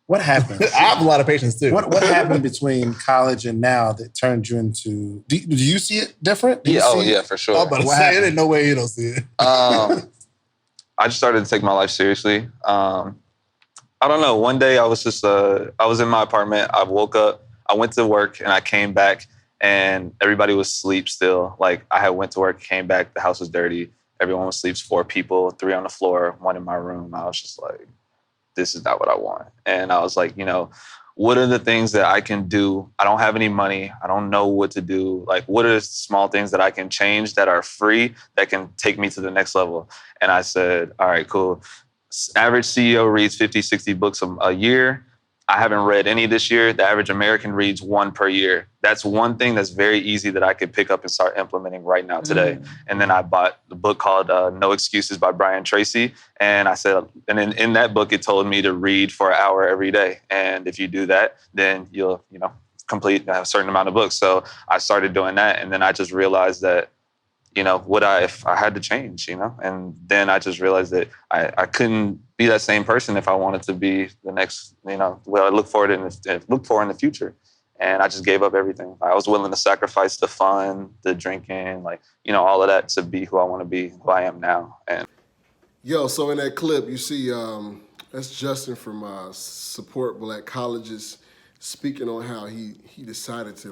What happened? I have a lot of patience too. What happened between college and now that turned you into? Do you see it different? Yeah, for sure. I'm about to say it. Ain't no way you don't see it. I just started to take my life seriously. I don't know. One day I was just I was in my apartment. I woke up. I went to work and I came back and everybody was asleep still. Like I had went to work, came back. The house was dirty. Everyone was asleep. 4 people, 3 on the floor, 1 in my room. I was just like, this is not what I want. And I was like, what are the things that I can do? I don't have any money. I don't know what to do. Like, what are the small things that I can change that are free that can take me to the next level? And I said, all right, cool. Average CEO reads 50, 60 books a year. I haven't read any this year. The average American reads 1 per year. That's one thing that's very easy that I could pick up and start implementing right now today. And then I bought the book called No Excuses by Brian Tracy. And I said, and in that book, it told me to read for an hour every day. And if you do that, then you'll, complete a certain amount of books. So I started doing that. And then I just realized that, if I had to change, and then I just realized that I couldn't be that same person if I wanted to be the next, what I look for in the future. And I just gave up everything. I was willing to sacrifice the fun, the drinking, all of that to be who I want to be, who I am now. And so in that clip, you see that's Justin from Support Black Colleges speaking on how he decided to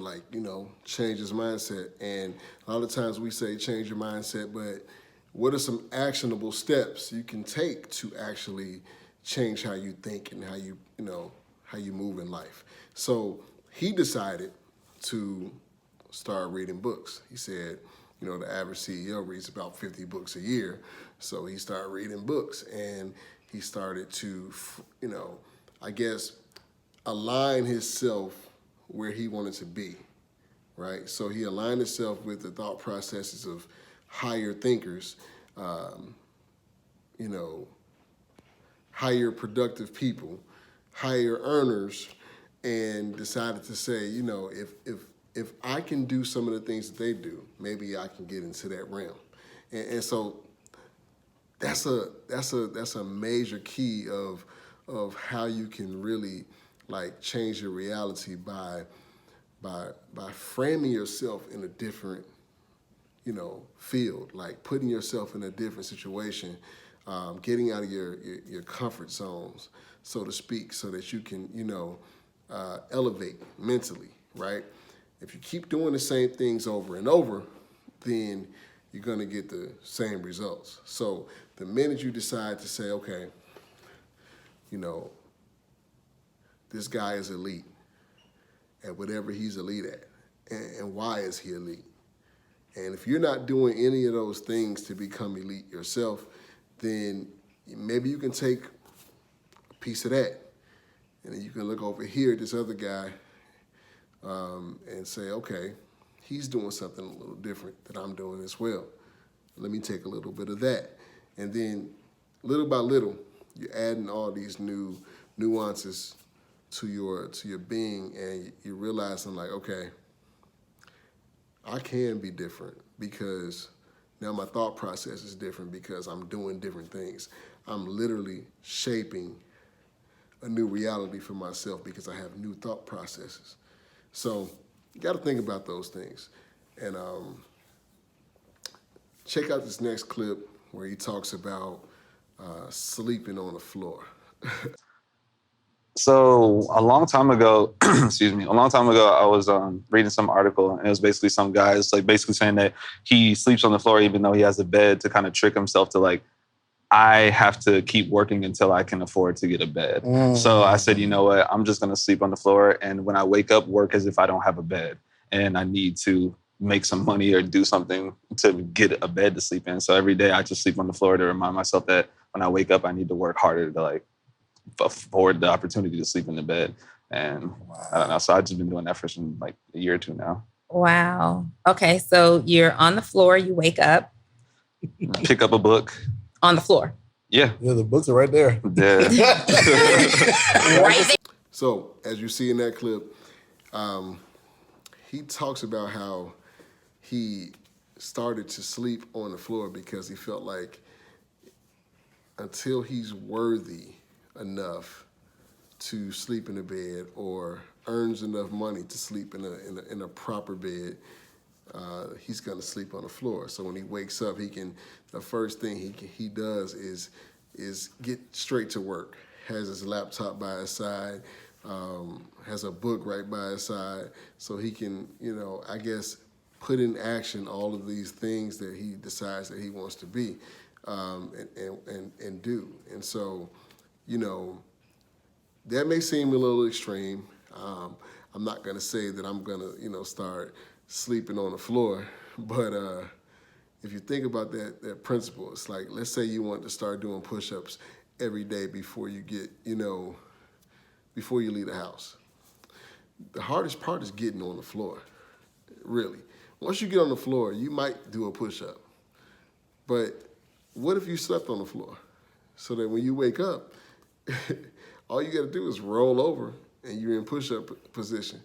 change his mindset. And a lot of times we say change your mindset, but what are some actionable steps you can take to actually change how you think and how you move in life? So he decided to start reading books. He said, the average CEO reads about 50 books a year. So he started reading books and he started to, I guess, align himself where he wanted to be, right? So he aligned himself with the thought processes of higher thinkers, higher productive people, higher earners, and decided to say, if I can do some of the things that they do, maybe I can get into that realm. And so that's a major key of how you can really change your reality by framing yourself in a different field, like putting yourself in a different situation, getting out of your comfort zones, so to speak, so that you can elevate mentally, right? If you keep doing the same things over and over, then you're gonna get the same results. So the minute you decide to say, okay, this guy is elite at whatever he's elite at, and why is he elite? And if you're not doing any of those things to become elite yourself, then maybe you can take a piece of that, and then you can look over here at this other guy and say, okay, he's doing something a little different that I'm doing as well. Let me take a little bit of that. And then little by little, you're adding all these new nuances to your being, and you realize, I'm like, okay, I can be different because now my thought process is different because I'm doing different things. I'm literally shaping a new reality for myself because I have new thought processes. So you got to think about those things. And check out this next clip where he talks about sleeping on the floor. So a long time ago, I was reading some article, and it was basically some guys basically saying that he sleeps on the floor even though he has a bed to kind of trick himself to I have to keep working until I can afford to get a bed. So I said, you know what, I'm just gonna sleep on the floor, and when I wake up, work as if I don't have a bed, and I need to make some money or do something to get a bed to sleep in. So every day I just sleep on the floor to remind myself that when I wake up, I need to work harder to afford the opportunity to sleep in the bed. And I don't know. So I've just been doing that for a year or two now. Wow. Okay. So you're on the floor, you wake up. Pick up a book. On the floor. Yeah. Yeah, the books are right there. Yeah. Right there. So as you see in that clip, he talks about how he started to sleep on the floor because he felt like until he's worthy enough to sleep in a bed or earns enough money to sleep in a proper bed, he's gonna sleep on the floor. So when he wakes up, the first thing he does is get straight to work. Has his laptop by his side, has a book right by his side, so he can, I guess, put in action all of these things that he decides that he wants to be, and do. And so, that may seem a little extreme. I'm not gonna say that I'm gonna, start sleeping on the floor, but if you think about that principle, it's like, let's say you want to start doing push-ups every day before you get, before you leave the house. The hardest part is getting on the floor, really. Once you get on the floor, you might do a push-up, but what if you slept on the floor? So that when you wake up, all you gotta do is roll over and you're in push-up position.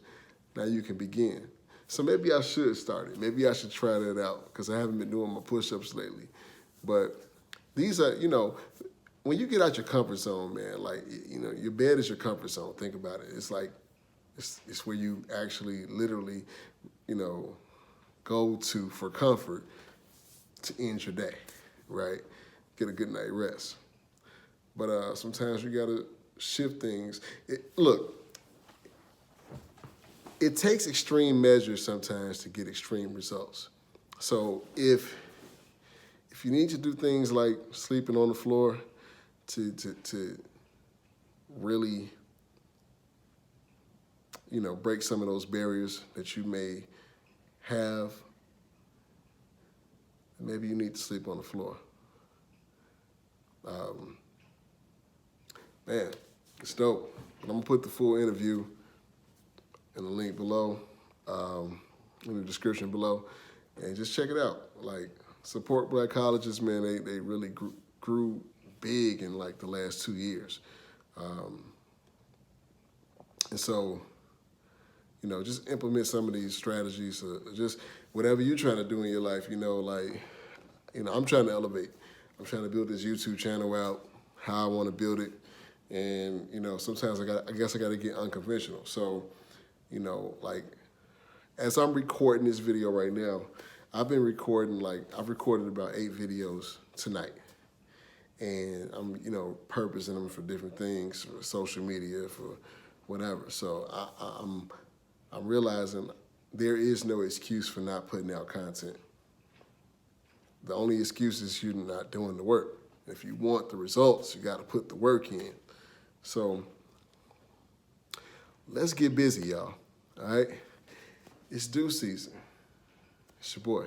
Now you can begin. So maybe I should start it. Maybe I should try that out because I haven't been doing my push-ups lately. But these are, when you get out your comfort zone, man, like, your bed is your comfort zone. Think about it. It's like, it's where you actually literally, go to for comfort to end your day, right? Get a good night rest. But sometimes you gotta shift things. Look, it takes extreme measures sometimes to get extreme results. So if you need to do things like sleeping on the floor to really, break some of those barriers that you may have, maybe you need to sleep on the floor. Man, it's dope. I'm gonna put the full interview in the link below, in the description below, and just check it out. Like, support Black colleges, man. They really grew big in like the last 2 years, and so, just implement some of these strategies. Just whatever you're trying to do in your life, I'm trying to elevate. I'm trying to build this YouTube channel out how I want to build it, and sometimes I guess I got to get unconventional. So, like, as I'm recording this video right now, I've recorded about 8 videos tonight. And I'm, purposing them for different things, for social media, for whatever. So I'm realizing there is no excuse for not putting out content. The only excuse is you're not doing the work. If you want the results, you got to put the work in. So let's get busy, y'all. All right? It's due season. It's your boy.